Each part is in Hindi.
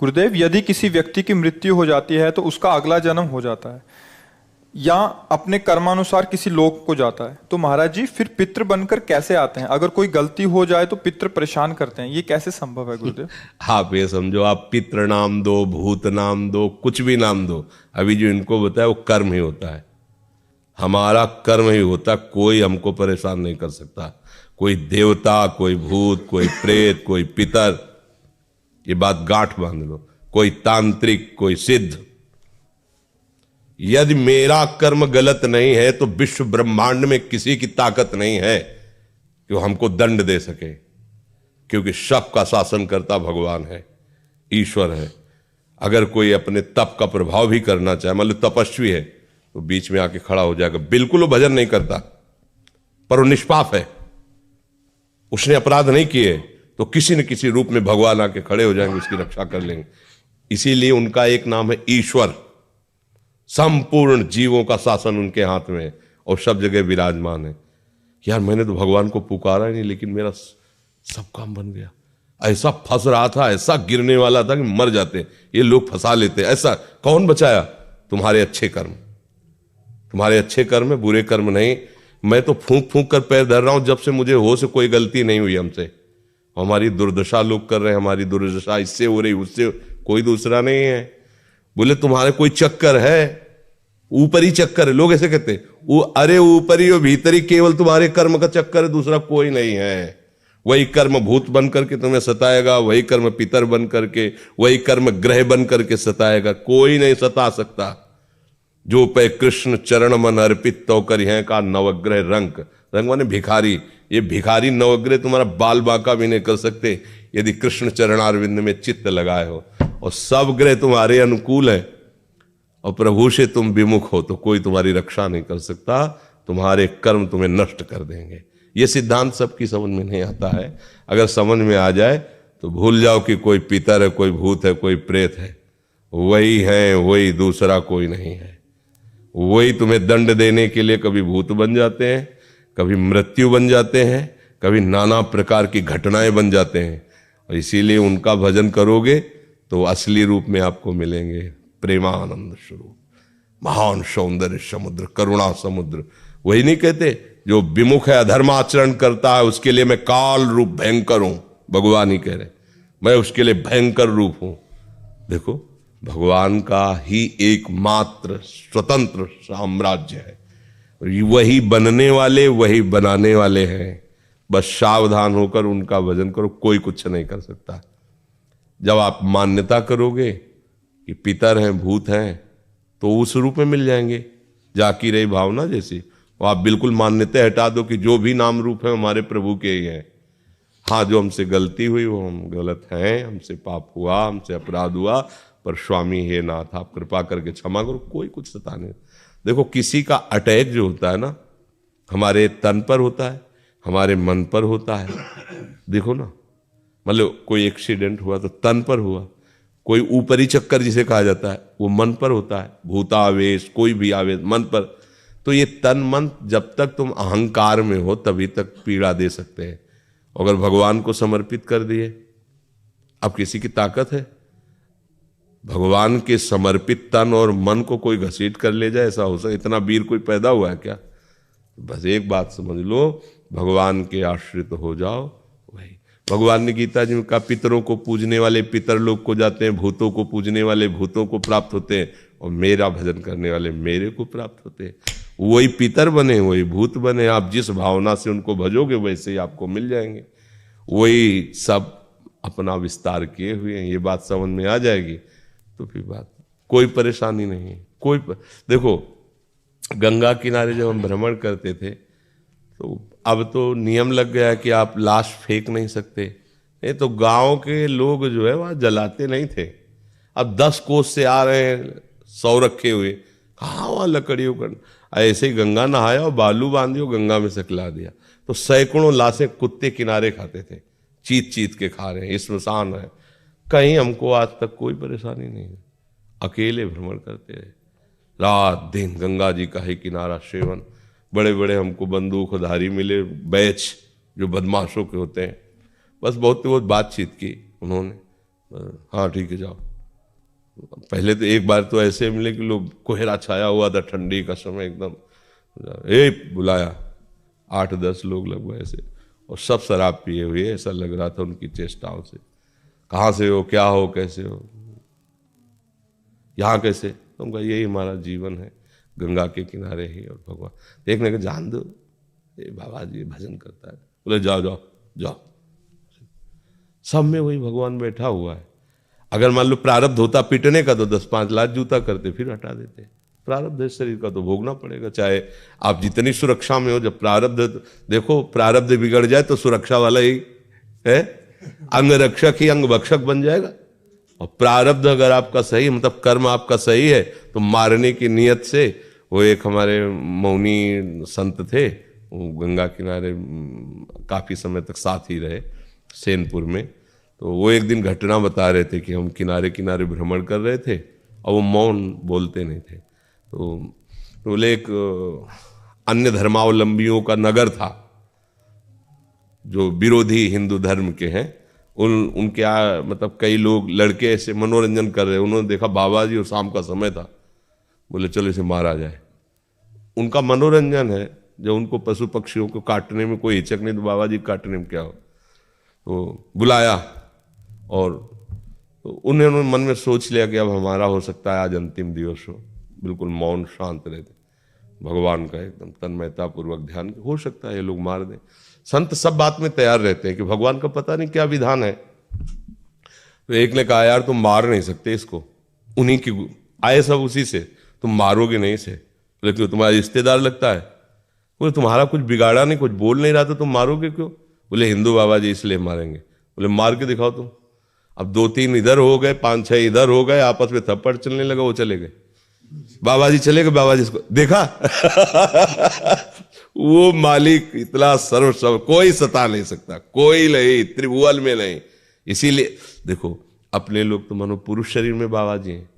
गुरुदेव, यदि किसी व्यक्ति की मृत्यु हो जाती है तो उसका अगला जन्म हो जाता है या अपने कर्मानुसार किसी लोक को जाता है, तो महाराज जी फिर पितृ बनकर कैसे आते हैं? अगर कोई गलती हो जाए तो पितृ परेशान करते हैं, ये कैसे संभव है गुरुदेव? आप ये समझो, आप पितृ नाम दो, भूत नाम दो, कुछ भी नाम दो, अभी जो इनको बताया वो कर्म ही होता है। हमारा कर्म ही होता, कोई हमको परेशान नहीं कर सकता। कोई देवता, कोई भूत, कोई प्रेत, कोई पितर, ये बात गांठ बांध लो, कोई तांत्रिक, कोई सिद्ध। यदि मेरा कर्म गलत नहीं है तो विश्व ब्रह्मांड में किसी की ताकत नहीं है कि वो हमको दंड दे सके, क्योंकि सबका शासन करता भगवान है, ईश्वर है। अगर कोई अपने तप का प्रभाव भी करना चाहे, मान लो तपस्वी है, तो बीच में आके खड़ा हो जाएगा, बिल्कुल वो भजन नहीं करता पर वो निष्पाप है, उसने अपराध नहीं किए, तो किसी न किसी रूप में भगवान आके खड़े हो जाएंगे, उसकी रक्षा कर लेंगे। इसीलिए उनका एक नाम है ईश्वर। संपूर्ण जीवों का शासन उनके हाथ में है और सब जगह विराजमान है। यार मैंने तो भगवान को पुकारा ही नहीं, लेकिन मेरा सब काम बन गया। ऐसा फंस रहा था, ऐसा गिरने वाला था कि मर जाते, ये लोग फंसा लेते। ऐसा कौन बचाया? तुम्हारे अच्छे कर्म, तुम्हारे अच्छे कर्म है, बुरे कर्म नहीं। मैं तो फूंक फूंक कर पैर धर रहा हूं, जब से मुझे होश से कोई गलती नहीं हुई हमसे। हमारी दुर्दशा लोग कर रहे हैं, हमारी दुर्दशा इससे हो रही, उससे, कोई दूसरा नहीं है। बोले तुम्हारे कोई चक्कर है, ऊपरी चक्कर है, लोग ऐसे कहते हैं, वो अरे ऊपरी और भीतरी, केवल तुम्हारे कर्म का चक्कर है, दूसरा कोई नहीं है। वही कर्म भूत बन करके तुम्हें सताएगा, वही कर्म पितर बन करके, वही कर्म ग्रह बन करके सताएगा, कोई नहीं सता सकता। जो पे कृष्ण चरण मन अर्पित तो करी है का नवग्रह रंग, रंग माने भिखारी। ये भिखारी नवग्रह तुम्हारा बाल बांका भी नहीं कर सकते यदि कृष्ण चरणारविंद में चित्त लगाए हो, और सब ग्रह तुम्हारे अनुकूल है और प्रभु से तुम विमुख हो, तो कोई तुम्हारी रक्षा नहीं कर सकता। तुम्हारे कर्म तुम्हें नष्ट कर देंगे। ये सिद्धांत सबकी समझ में नहीं आता है। अगर समझ में आ जाए तो भूल जाओ कि कोई पितर है, कोई भूत है, कोई प्रेत है। वही है, वही, दूसरा कोई नहीं है। वही तुम्हें दंड देने के लिए कभी भूत बन जाते हैं, कभी मृत्यु बन जाते हैं, कभी नाना प्रकार की घटनाएं बन जाते हैं। और इसीलिए उनका भजन करोगे तो असली रूप में आपको मिलेंगे। प्रेमानंद स्वरूप, महान सौंदर्य समुद्र, करुणा समुद्र। वही नहीं कहते जो विमुख है, अधर्माचरण करता है, उसके लिए मैं काल रूप भयंकर हूं। भगवान ही कह रहे, मैं उसके लिए भयंकर रूप हूं। देखो, भगवान का ही एकमात्र स्वतंत्र साम्राज्य है, वही बनने वाले, वही बनाने वाले हैं। बस सावधान होकर उनका भजन करो, कोई कुछ नहीं कर सकता। जब आप मान्यता करोगे कि पितर हैं, भूत हैं, तो उस रूप में मिल जाएंगे। जाकी रही भावना जैसी, वो आप बिल्कुल मान्यता हटा दो कि जो भी नाम रूप है हमारे प्रभु के ही हैं। हाँ, जो हमसे गलती हुई वो हम गलत हैं, हमसे पाप हुआ, हमसे अपराध हुआ, पर स्वामी हे नाथ आप कृपा करके क्षमा करो, कोई कुछ सता नहीं। देखो, किसी का अटैक जो होता है ना, हमारे तन पर होता है, हमारे मन पर होता है। देखो ना, मतलब कोई एक्सीडेंट हुआ तो तन पर हुआ, कोई ऊपरी चक्कर जिसे कहा जाता है वो मन पर होता है, भूतावेश, कोई भी आवेश मन पर। तो ये तन मन जब तक तुम अहंकार में हो तभी तक पीड़ा दे सकते हैं। अगर भगवान को समर्पित कर दिए, अब किसी की ताकत है? भगवान के समर्पित तन और मन को कोई घसीट कर ले जाए, ऐसा हो सकता? इतना वीर कोई पैदा हुआ है क्या? बस एक बात समझ लो, भगवान के आश्रित हो जाओ। वही भगवान ने गीता जी में कहा, पितरों को पूजने वाले पितर लोग को जाते हैं, भूतों को पूजने वाले भूतों को प्राप्त होते हैं, और मेरा भजन करने वाले मेरे को प्राप्त होते हैं। वही पितर बने, वही भूत बने, आप जिस भावना से उनको भजोगे वैसे ही आपको मिल जाएंगे। वही सब अपना विस्तार किए हुए हैं। ये बात समझ में आ जाएगी तो फिर बात, कोई परेशानी नहीं है। देखो, गंगा किनारे जब हम भ्रमण करते थे तो अब तो नियम लग गया कि आप लाश फेंक नहीं सकते। ये तो गांव के लोग जो है वहाँ जलाते नहीं थे। अब 10 कोस से आ रहे हैं, 100 रखे हुए, कहाँ वहाँ लकड़ियों का। ऐसे ही गंगा नहाया और बालू बांधियो, गंगा में सकला दिया, तो सैकड़ों लाशें कुत्ते किनारे खाते थे, चीत चीत के खा रहे हैं। स्मशान है, कहीं हमको आज तक कोई परेशानी नहीं है। अकेले भ्रमण करते रहे, रात दिन गंगा जी का ही किनारा सेवन। बड़े बड़े हमको बंदूकधारी मिले, बैच जो बदमाशों के होते हैं, बस बहुत बहुत बातचीत की उन्होंने, हाँ ठीक है जाओ। पहले तो एक बार तो ऐसे मिले कि लोग, कोहरा छाया हुआ था, ठंडी का समय एकदम, बुलाया 8-10 लोग लगभग ऐसे, और सब शराब पिए हुए, ऐसा लग रहा था उनकी चेष्टाओं से। कहाँ से हो, क्या हो, कैसे हो, यहाँ कैसे? तो उनका यही हमारा जीवन है, गंगा के किनारे ही, और भगवान देखने के जान दो, ये बाबा जी भजन करता है, बोले जाओ जाओ जाओ। सब में वही भगवान बैठा हुआ है। अगर मान लो प्रारब्ध होता पीटने का तो 10-5 लात जूता करते, फिर हटा देते। प्रारब्ध है शरीर का तो भोगना पड़ेगा, चाहे आप जितनी सुरक्षा में हो। जब प्रारब्ध, देखो प्रारब्ध बिगड़ जाए तो सुरक्षा वाला ही है, अंग रक्षक ही अंग भक्षक बन जाएगा। और प्रारब्ध अगर आपका सही, मतलब कर्म आपका सही है, तो मारने की नियत से, वो एक हमारे मौनी संत थे, वो गंगा किनारे काफी समय तक साथ ही रहे सेनपुर में। तो वो एक दिन घटना बता रहे थे कि हम किनारे किनारे भ्रमण कर रहे थे और वो मौन बोलते नहीं थे। तो बोले एक अन्य धर्मावलंबियों का नगर था, जो विरोधी हिंदू धर्म के हैं, उनके मतलब कई लोग लड़के ऐसे मनोरंजन कर रहे, उन्होंने देखा बाबा जी और शाम का समय था, बोले चलो इसे मारा जाए। उनका मनोरंजन है, जब उनको पशु पक्षियों को काटने में कोई हिचक नहीं, तो बाबा जी काटने में क्या हो। तो बुलाया, और तो उन्होंने मन में सोच लिया कि अब हमारा हो सकता है आज अंतिम दिवस हो। बिल्कुल मौन शांत रहते, भगवान का एकदम तन्मयता पूर्वक ध्यान, हो सकता है ये लोग मार दें। संत सब बात में तैयार रहते हैं कि भगवान का पता नहीं क्या विधान है। तो एक ने कहा यार तुम मार नहीं सकते इसको, उन्हीं की आए सब उसी से, तुम मारोगे नहीं इसे। बोले क्यों, तुम्हारा रिश्तेदार लगता है? बोले तुम्हारा कुछ बिगाड़ा नहीं, कुछ बोल नहीं रहा था, तुम मारोगे क्यों? बोले हिंदू बाबा जी इसलिए मारेंगे। बोले मार के दिखाओ तुम। अब 2-3 इधर हो गए, 5-6 इधर हो गए, आपस में थप्पड़ चलने लगा, वो चले गए, बाबा जी चले गए। बाबा जी इसको देखा वो मालिक इतना सर्व कोई सता नहीं सकता, कोई नहीं, त्रिभुवन में नहीं। इसीलिए देखो अपने लोग तो मानो पुरुष शरीर में बाबा जी हैं,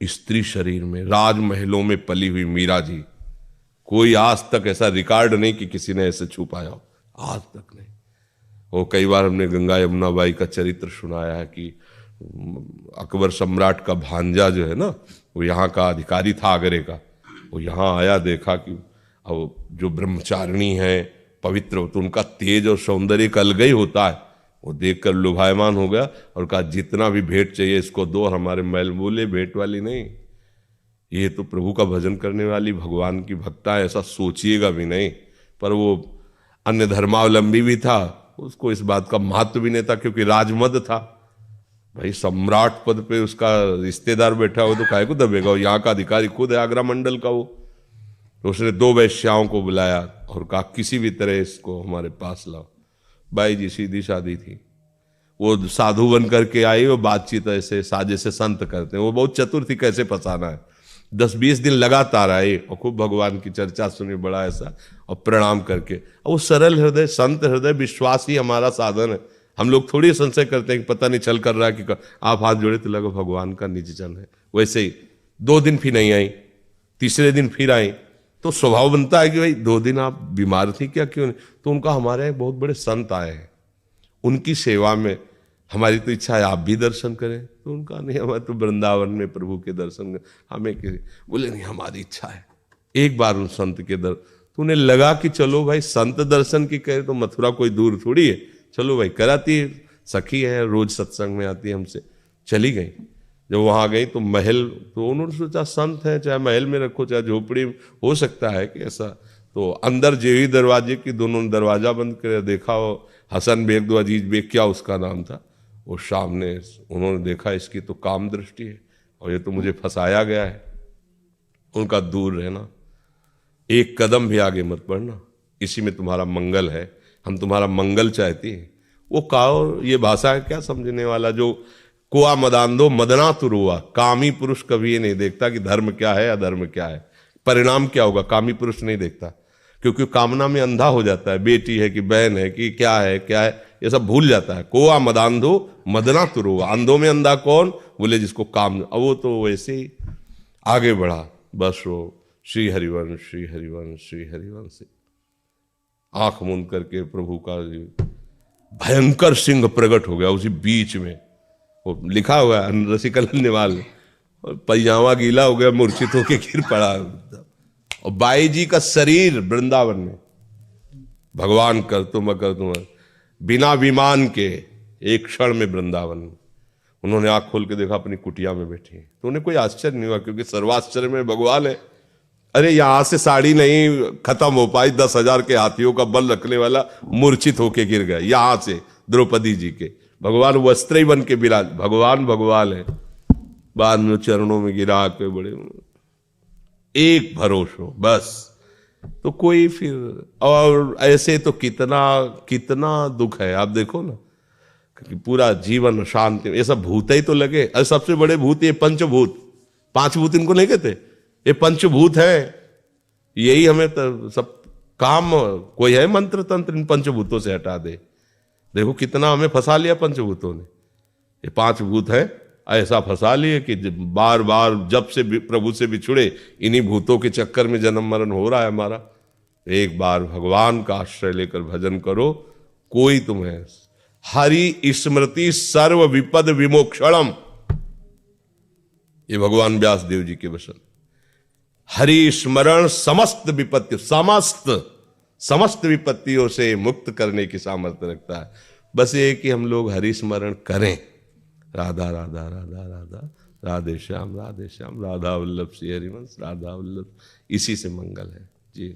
स्त्री शरीर में राजमहलों में पली हुई मीरा जी, कोई आज तक ऐसा रिकॉर्ड नहीं कि किसी ने ऐसे छू पाया हो, आज तक नहीं। वो कई बार हमने गंगा यमुना बाई का चरित्र सुनाया है कि अकबर सम्राट का भांजा जो है ना, वो यहाँ का अधिकारी था आगरे का, वो यहाँ आया, देखा कि अब जो ब्रह्मचारिणी है पवित्र, तो उनका तेज और सौंदर्य का अलग ही होता है। वो देखकर लुभायमान हो गया और कहा जितना भी भेंट चाहिए इसको दो, और हमारे महल। बोले भेंट वाली नहीं, ये तो प्रभु का भजन करने वाली भगवान की भक्ता है, ऐसा सोचिएगा भी नहीं। पर वो अन्य धर्मावलंबी भी था, उसको इस बात का महत्व भी नहीं था, क्योंकि राजमद था भाई, सम्राट पद पे उसका रिश्तेदार बैठा हो तो काहे को दबेगा, यहाँ का अधिकारी खुद है आगरा मंडल का वो। तो उसने 2 वैश्याओं को बुलाया और कहा किसी भी तरह इसको हमारे पास लाओ। बाई जी सीधी सादी थी, वो साधु बन करके आई, वो बातचीत ऐसे साजे से संत करते हैं, वो बहुत चतुर थी कैसे फंसाना है। 10-20 दिन लगातार आए और खूब भगवान की चर्चा सुनी, बड़ा ऐसा, और प्रणाम करके। और वो सरल हृदय, संत हृदय, विश्वास ही हमारा साधन है। हम लोग थोड़ी संशय करते हैं कि पता नहीं चल कर रहा है कि आप हाथ जोड़े तो लगा भगवान का निज जन है। वैसे ही 2 दिन फिर नहीं आई, तीसरे दिन फिर आई, तो स्वभाव बनता है कि भाई 2 दिन आप बीमार थी क्या, क्यों नहीं? तो उनका हमारे यहाँ बहुत बड़े संत आए हैं, उनकी सेवा में हमारी तो इच्छा है आप भी दर्शन करें। तो उनका नहीं, हमारे तो वृंदावन में प्रभु के दर्शन हमें बोले नहीं, हमारी इच्छा है एक बार उन संत के तो उन्हें लगा कि चलो भाई संत दर्शन की कहे तो मथुरा कोई दूर थोड़ी है, चलो भाई कराती है, सखी है, रोज सत्संग में आती है हमसे। चली गई, जब वहां गई तो महल, तो उन्होंने सोचा संत है, चाहे महल में रखो चाहे झोपड़ी, हो सकता है कि ऐसा। तो अंदर जेवी दरवाजे की दोनों ने दरवाजा बंद कर देखा, वो हसन बेग दो अजीज बेग क्या उसका नाम था, वो सामने उन्होंने देखा इसकी तो काम दृष्टि है और ये तो मुझे फंसाया गया है। उनका दूर रहना, एक कदम भी आगे मत बढ़ना, इसी में तुम्हारा मंगल है, हम तुम्हारा मंगल चाहते हैं। वो काओ, ये भाषा है क्या समझने वाला, जो कुआ मदांधो मदना तुरुआ, कामी पुरुष कभी ये नहीं देखता कि धर्म क्या है अधर्म क्या है, परिणाम क्या होगा, कामी पुरुष नहीं देखता, क्योंकि कामना में अंधा हो जाता है, बेटी है कि बहन है कि क्या है ये सब भूल जाता है। कोआ मदांधो मदना तुरुआ, अंधों में अंधा कौन, बोले जिसको काम। अब वो तो वैसे ही आगे बढ़ा, बस वो श्री हरिवंश श्री हरिवंश श्री हरिवंश से आंख मूंद करके प्रभु का भयंकर सिंह प्रकट हो गया उसी बीच में। वो लिखा हुआ है रसिकल निवाल में, और पैजामा गीला हो गया, मूर्छित होके गिर पड़ा। और बाई जी का शरीर वृंदावन में, भगवान कर तुम बिना विमान के एक क्षण में वृंदावन में। उन्होंने आंख खोल के देखा अपनी कुटिया में बैठी है, तो उन्हें कोई आश्चर्य नहीं हुआ, क्योंकि सर्वाश्चर्य में भगवान है। अरे यहां से साड़ी नहीं खत्म हो पाई, 10,000 के हाथियों का बल रखने वाला मूर्छित होके गिर गया यहां से द्रौपदी जी के। भगवान वस्त्र ही बन के विराज, भगवान है। बाद में चरणों में गिरा के बड़े एक भरोसा बस। तो कोई फिर, और ऐसे तो कितना कितना दुख है, आप देखो ना कि पूरा जीवन शांति, ये सब भूत ही तो लगे। अरे सबसे बड़े भूत ये पंचभूत, 5 भूत इनको नहीं कहते, ये पंचभूत है। यही हमें तो सब काम, कोई है मंत्र तंत्र इन पंचभूतों से हटा दे। देखो कितना हमें फंसा लिया पंचभूतों ने। ये 5 भूत है, ऐसा फंसा लिए कि बार बार जब से प्रभु से बिछुड़े इन्हीं भूतों के चक्कर में जन्म मरण हो रहा है हमारा। एक बार भगवान का आश्रय लेकर भजन करो, कोई तुम्हें, हरि स्मृति सर्व विपद विमोक्षणम, ये भगवान व्यास देव जी के वचन। हरि स्मरण समस्त विपत्ति, समस्त विपत्तियों से मुक्त करने की सामर्थ्य रखता है। बस ये कि हम लोग हरि स्मरण करें। राधा राधा राधा राधा, राधे श्याम राधा वल्लभ श्री हरिवंश, राधा वल्लभ, इसी से मंगल है जी।